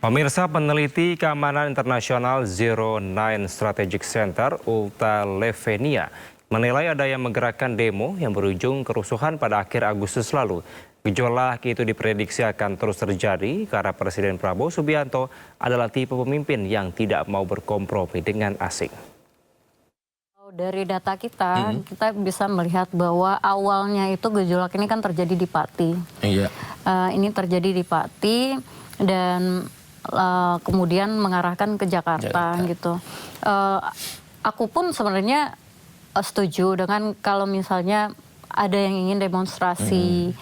Pemirsa, peneliti keamanan internasional Zero Nine Strategic Center, Ulta Levenia, menilai ada yang menggerakkan demo yang berujung kerusuhan pada akhir Agustus lalu. Gejolak itu diprediksi akan terus terjadi karena Presiden Prabowo Subianto adalah tipe pemimpin yang tidak mau berkompromi dengan asing. Dari data kita bisa melihat bahwa awalnya itu gejolak ini kan terjadi di Pati. Iya. Ini terjadi di Pati dan kemudian mengarahkan ke Jakarta gitu. Aku pun sebenarnya setuju dengan kalau misalnya ada yang ingin demonstrasi,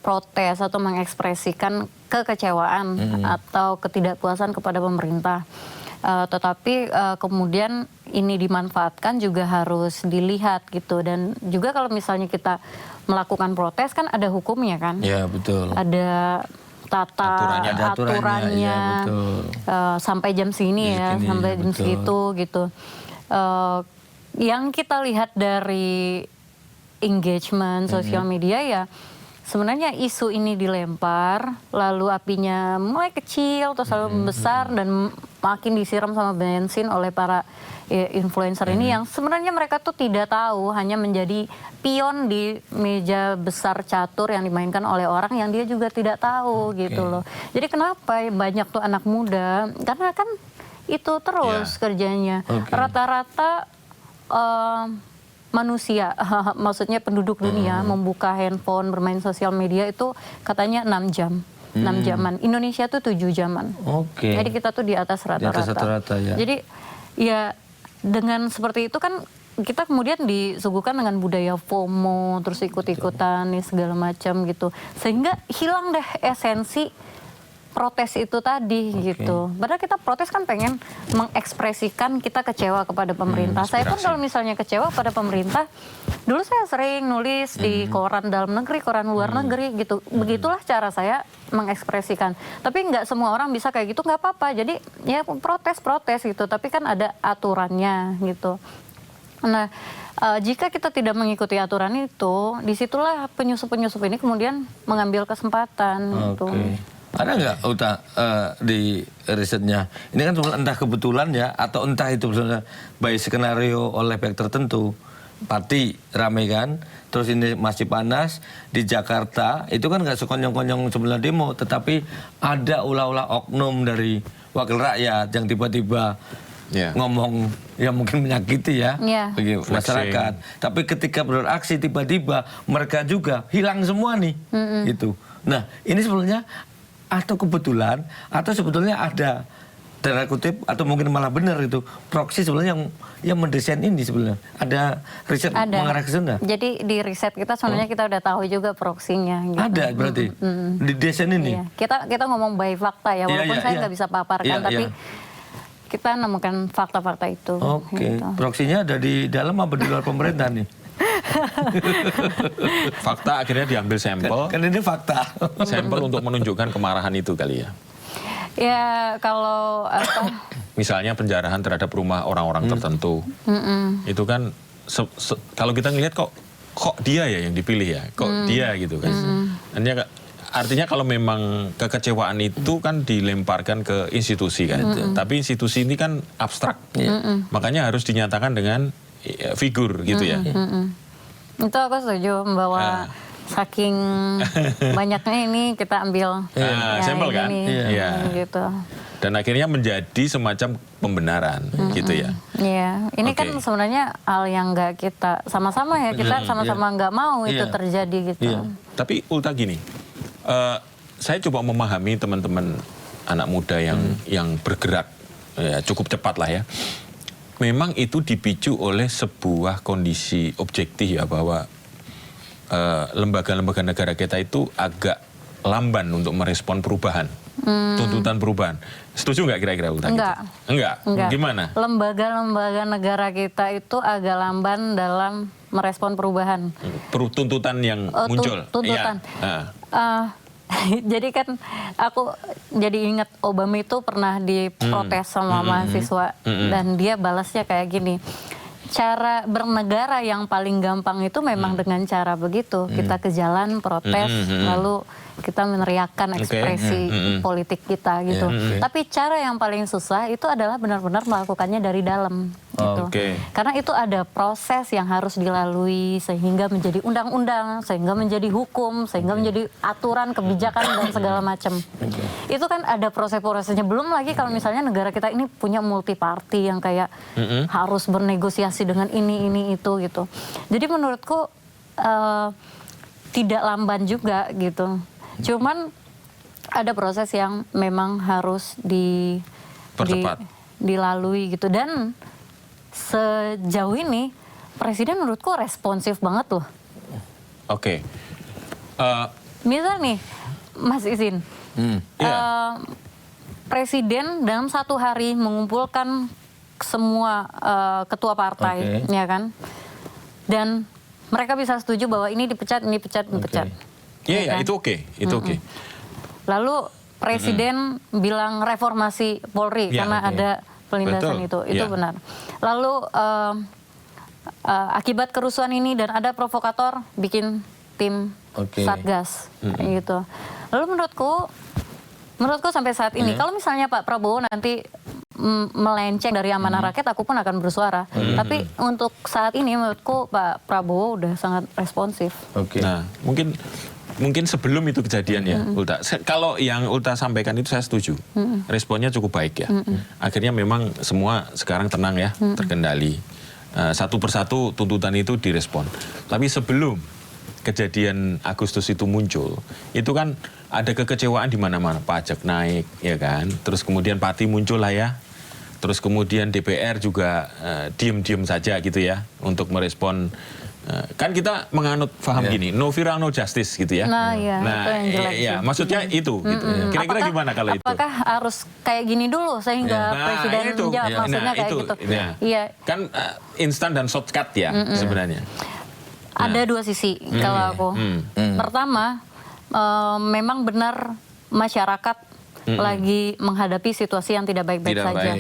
protes atau mengekspresikan kekecewaan atau ketidakpuasan kepada pemerintah. Tetapi kemudian ini dimanfaatkan juga harus dilihat gitu, dan juga kalau misalnya kita melakukan protes kan ada hukumnya kan? Ya betul. Ada aturannya, ya, betul. Sampai jam segini ya, sampai jam segitu gitu. Yang kita lihat dari engagement sosial media ya, sebenarnya isu ini dilempar, lalu apinya mulai kecil terus lalu membesar dan makin disiram sama bensin oleh para influencer ini yang sebenarnya mereka tuh tidak tahu, hanya menjadi pion di meja besar catur yang dimainkan oleh orang yang dia juga tidak tahu gitu loh. Jadi kenapa banyak tuh anak muda, karena kan itu terus kerjanya. Rata-rata manusia, maksudnya penduduk dunia membuka handphone, bermain sosial media itu katanya 6 jam. 6 jaman. Indonesia tuh 7 jaman. Jadi kita tuh di atas rata-rata. Ya. Jadi ya dengan seperti itu kan kita kemudian disuguhkan dengan budaya FOMO, terus ikut-ikutan nih segala macam gitu. Sehingga hilang deh esensi protes itu tadi gitu. Padahal kita protes kan pengen mengekspresikan kita kecewa kepada pemerintah. Saya pun kalau misalnya kecewa pada pemerintah, dulu saya sering nulis di koran dalam negeri, koran luar negeri gitu. Begitulah cara saya mengekspresikan. Tapi nggak semua orang bisa kayak gitu, nggak apa-apa. Jadi ya protes gitu. Tapi kan ada aturannya gitu. Nah, jika kita tidak mengikuti aturan itu, disitulah penyusup-penyusup ini kemudian mengambil kesempatan gitu. Ada nggak Uta di risetnya? Ini kan entah kebetulan ya, atau entah itu misalnya by skenario oleh pihak tertentu. Pati rame kan, terus ini masih panas di Jakarta. Itu kan nggak sekonyong-konyong sebelah demo, tetapi ada ulah-ulah oknum dari wakil rakyat yang tiba-tiba ngomong yang mungkin menyakiti ya bagi masyarakat. Tapi ketika beraksi tiba-tiba mereka juga hilang semua nih, gitu. Nah ini sebenarnya atau kebetulan atau sebetulnya ada tanda kutip atau mungkin malah benar itu proksi sebenarnya yang mendesain ini sebenarnya ada riset mengarah ke sana. Jadi di riset kita sebenarnya kita udah tahu juga proksinya. Gitu. Ada berarti di desain ini. Iya. Kita ngomong by fakta ya, walaupun saya nggak bisa paparkan, tapi kita nemukan fakta-fakta itu. Gitu. Proksinya ada di dalam apa di luar pemerintah nih? Fakta akhirnya diambil sampel. Kan ini fakta. Sampel untuk menunjukkan kemarahan itu kali ya. Ya kalau misalnya penjarahan terhadap rumah orang-orang tertentu. Itu kan kalau kita ngelihat kok dia ya yang dipilih ya. Kok dia gitu kan. Artinya kalau memang kekecewaan itu kan dilemparkan ke institusi kan. Tapi institusi ini kan abstrak. Makanya harus dinyatakan dengan figur gitu ya. Itu aku setuju bahwa saking banyaknya ini kita ambil sampel kan, gitu. Dan akhirnya menjadi semacam pembenaran gitu ya. Iya, ini kan sebenarnya hal yang nggak kita sama-sama ya, kita sama-sama nggak mau itu terjadi gitu. Tapi Ulta gini, saya coba memahami teman-teman anak muda yang bergerak cukup cepat lah ya. Memang itu dipicu oleh sebuah kondisi objektif ya, bahwa lembaga-lembaga negara kita itu agak lamban untuk merespon perubahan, tuntutan perubahan. Setuju nggak kira-kira Ulta? Enggak. Gimana? Lembaga-lembaga negara kita itu agak lamban dalam merespon perubahan. Tuntutan yang muncul. Tuntutan. Jadi kan aku jadi ingat Obama itu pernah diprotes sama mahasiswa dan dia balasnya kayak gini. Cara bernegara yang paling gampang itu memang dengan cara begitu. Kita ke jalan protes lalu kita meneriakkan ekspresi politik kita gitu. Tapi cara yang paling susah itu adalah benar-benar melakukannya dari dalam gitu. Karena itu ada proses yang harus dilalui sehingga menjadi undang-undang, sehingga menjadi hukum, sehingga menjadi aturan, kebijakan dan segala macam. Itu kan ada proses-prosesnya. Belum lagi kalau misalnya negara kita ini punya multi party yang kayak harus bernegosiasi dengan ini itu gitu. Jadi menurutku tidak lamban juga gitu. Cuman ada proses yang memang harus dilalui gitu. Dan sejauh ini Presiden menurutku responsif banget loh. Misal nih Mas Izin, Presiden dalam 1 hari mengumpulkan semua ketua partai, ya kan? Dan mereka bisa setuju bahwa ini dipecat, ini dipecat. Iya, itu oke. Lalu Presiden bilang reformasi Polri karena ada pelindasan itu benar. Lalu akibat kerusuhan ini dan ada provokator bikin tim Satgas gitu. Lalu menurutku sampai saat ini kalau misalnya Pak Prabowo nanti melenceng dari amanah rakyat, aku pun akan bersuara. Tapi untuk saat ini menurutku Pak Prabowo udah sangat responsif. Nah, mungkin sebelum itu kejadian ya, Ulta. Kalau yang Ulta sampaikan itu saya setuju. Responnya cukup baik ya. Akhirnya memang semua sekarang tenang ya, terkendali. Satu persatu tuntutan itu direspon. Tapi sebelum kejadian Agustus itu muncul, itu kan ada kekecewaan di mana-mana. Pajak naik, ya kan. Terus kemudian Pati muncul lah ya. Terus kemudian DPR juga diem-diem saja gitu ya untuk merespon. Kan kita menganut paham gini, no viral no justice gitu ya. Nah, itu yang jelas. Maksudnya itu. Gitu. Kira-kira gimana kalau itu? Apakah harus kayak gini dulu sehingga Presiden menjawab maksudnya kayak gitu? Iya. Kan instan dan shortcut ya sebenarnya. Ada 2 sisi kalau aku. Pertama, memang benar masyarakat lagi menghadapi situasi yang tidak baik-baik saja.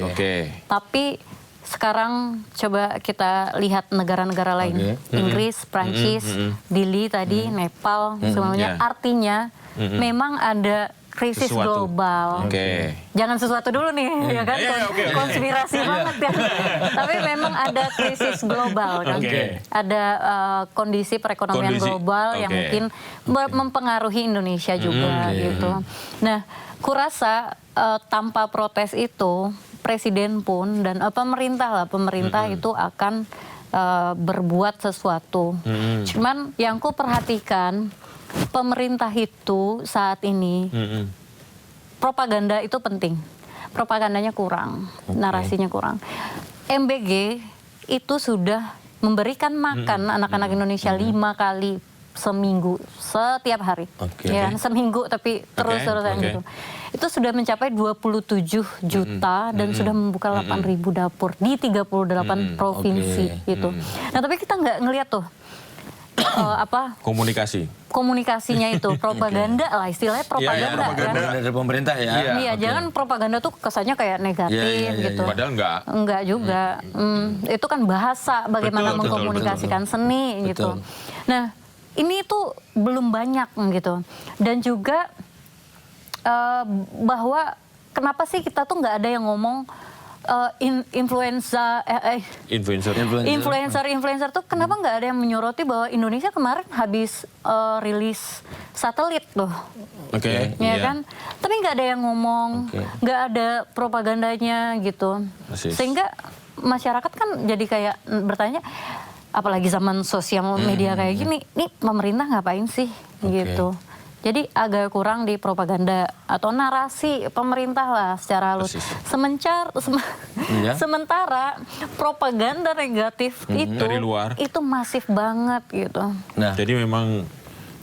Tapi sekarang coba kita lihat negara-negara lain, Inggris, Prancis, Dili tadi, Nepal, semuanya. Artinya memang ada krisis global. Jangan sesuatu dulu nih, ya kan? Konspirasi banget ya. Tapi memang ada krisis global kan. Ada kondisi perekonomian global yang mungkin mempengaruhi Indonesia juga gitu. Nah, kurasa tanpa protes itu Presiden pun dan pemerintah itu akan berbuat sesuatu. Cuman yang ku perhatikan pemerintah itu saat ini propaganda itu penting. Propagandanya kurang, narasinya kurang. MBG itu sudah memberikan makan anak-anak Indonesia 5 kali seminggu, setiap hari. Ya, seminggu tapi terus-terusan gitu. Itu sudah mencapai 27 juta dan sudah membuka 8.000 dapur di 38 provinsi gitu. Nah, tapi kita nggak ngelihat tuh komunikasinya itu propaganda lah istilahnya propaganda kan dari pemerintah ya. Iya, jangan propaganda tuh kesannya kayak negatif gitu. Padahal enggak juga. Itu kan bahasa bagaimana mengkomunikasikan seni gitu. Nah, ini tuh belum banyak gitu. Dan juga bahwa kenapa sih kita tuh nggak ada yang ngomong influencer tuh kenapa nggak ada yang menyoroti bahwa Indonesia kemarin habis rilis satelit loh, ya kan? Tapi nggak ada yang ngomong, nggak ada propagandanya gitu, sehingga masyarakat kan jadi kayak bertanya, apalagi zaman sosial media kayak gini, nih pemerintah ngapain sih gitu. Jadi agak kurang di propaganda atau narasi pemerintah lah secara halus. Sementara propaganda negatif itu dari luar itu masif banget gitu. Nah, jadi memang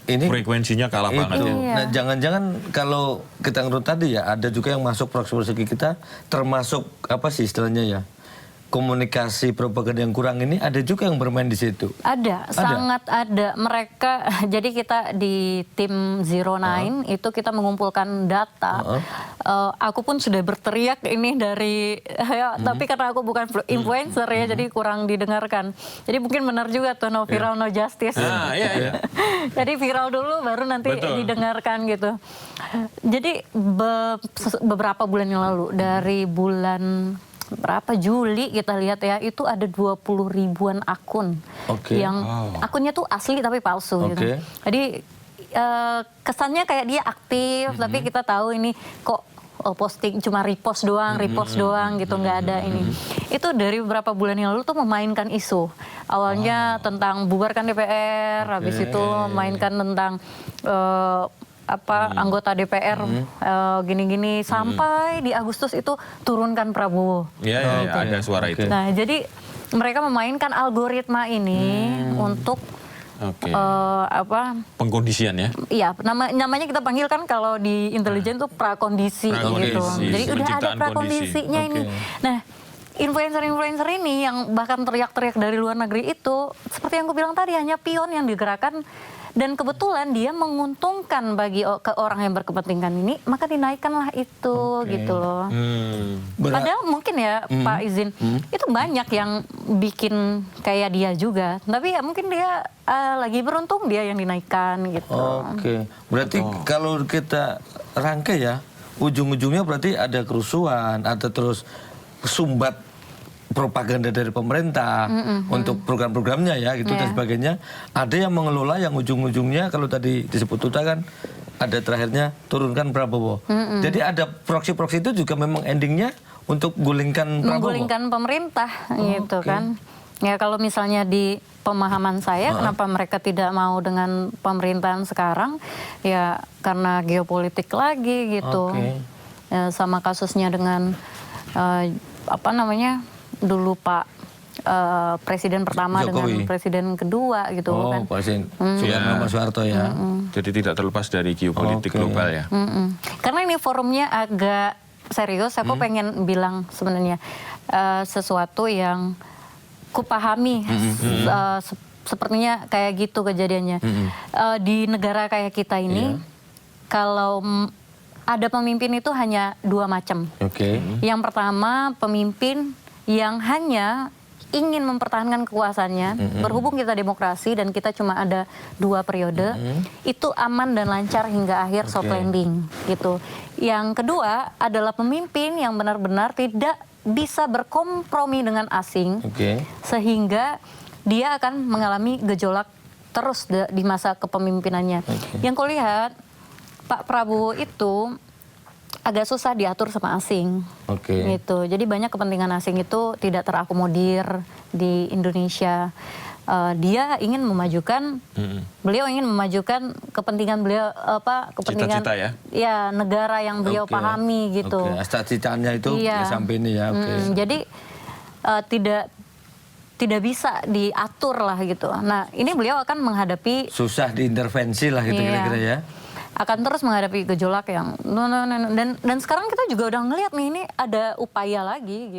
ini frekuensinya kalah banget ya. Nah, jangan-jangan kalau kita ngurut tadi ya, ada juga yang masuk proxy kita, termasuk apa sih istilahnya ya? komunikasi propaganda yang kurang ini ada juga yang bermain di situ. Ada, sangat ada. Mereka, jadi kita di tim Zero Nine itu kita mengumpulkan data. Aku pun sudah berteriak ini dari, tapi karena aku bukan influencer ya, jadi kurang didengarkan. Jadi mungkin benar juga tuh no viral no justice. Iya. Jadi viral dulu baru nanti didengarkan gitu. Jadi beberapa bulan yang lalu, dari bulan berapa Juli kita lihat ya, itu ada 20 ribuan akun yang akunnya tuh asli tapi palsu gitu. Jadi kesannya kayak dia aktif, tapi kita tahu ini kok posting cuma repost doang gitu, nggak ada ini. Itu dari beberapa bulan yang lalu tuh memainkan isu. Awalnya tentang bubarkan DPR, habis itu mainkan tentang anggota DPR gini-gini, sampai di Agustus itu turunkan Prabowo. Iya, ada suara itu. Nah, jadi mereka memainkan algoritma ini untuk pengkondisian ya? Iya, namanya kita panggil kan kalau di intelijen tuh prakondisi gitu. Jadi udah ada prakondisinya ini. Nah, influencer-influencer ini yang bahkan teriak-teriak dari luar negeri itu, seperti yang aku bilang tadi, hanya pion yang digerakkan. Dan kebetulan dia menguntungkan bagi orang yang berkepentingan ini, maka dinaikkanlah itu gitu loh. Padahal mungkin ya Pak Izin, itu banyak yang bikin kayak dia juga. Tapi ya mungkin dia lagi beruntung dia yang dinaikkan gitu. Berarti kalau kita rangkai ya, ujung-ujungnya berarti ada kerusuhan, ada terus sumbat propaganda dari pemerintah untuk program-programnya ya gitu dan sebagainya. Ada yang mengelola yang ujung-ujungnya kalau tadi disebut Uta kan ada terakhirnya turunkan Prabowo. Jadi ada proksi-proksi itu juga memang endingnya untuk gulingkan Prabowo. Menggulingkan pemerintah gitu kan. Ya kalau misalnya di pemahaman saya kenapa mereka tidak mau dengan pemerintahan sekarang ya karena geopolitik lagi gitu. Ya, sama kasusnya dengan dulu Pak Presiden pertama Jokowi dengan Presiden kedua gitu kan. Presiden Soeharto ya. Jadi tidak terlepas dari geopolitik global ya. Karena ini forumnya agak serius, aku pengen bilang sebenarnya sesuatu yang kupahami sepertinya kayak gitu kejadiannya. Di negara kayak kita ini, kalau ada pemimpin itu hanya dua macam. Yang pertama pemimpin yang hanya ingin mempertahankan kekuasaannya, berhubung kita demokrasi dan kita cuma ada 2 periode, itu aman dan lancar hingga akhir soft landing gitu. Yang kedua adalah pemimpin yang benar-benar tidak bisa berkompromi dengan asing, sehingga dia akan mengalami gejolak terus di masa kepemimpinannya. Yang kulihat Pak Prabowo itu agak susah diatur sama asing, gitu. Jadi banyak kepentingan asing itu tidak terakomodir di Indonesia. Dia ingin memajukan, beliau ingin memajukan kepentingan beliau kepentingan cita-cita ya? Negara yang beliau pahami gitu. Cita-citanya itu sampai ini ya. Jadi tidak bisa diatur lah gitu. Nah ini beliau akan menghadapi susah diintervensi lah gitu kira-kira ya. Akan terus menghadapi gejolak yang dan sekarang kita juga udah ngelihat nih ini ada upaya lagi gitu.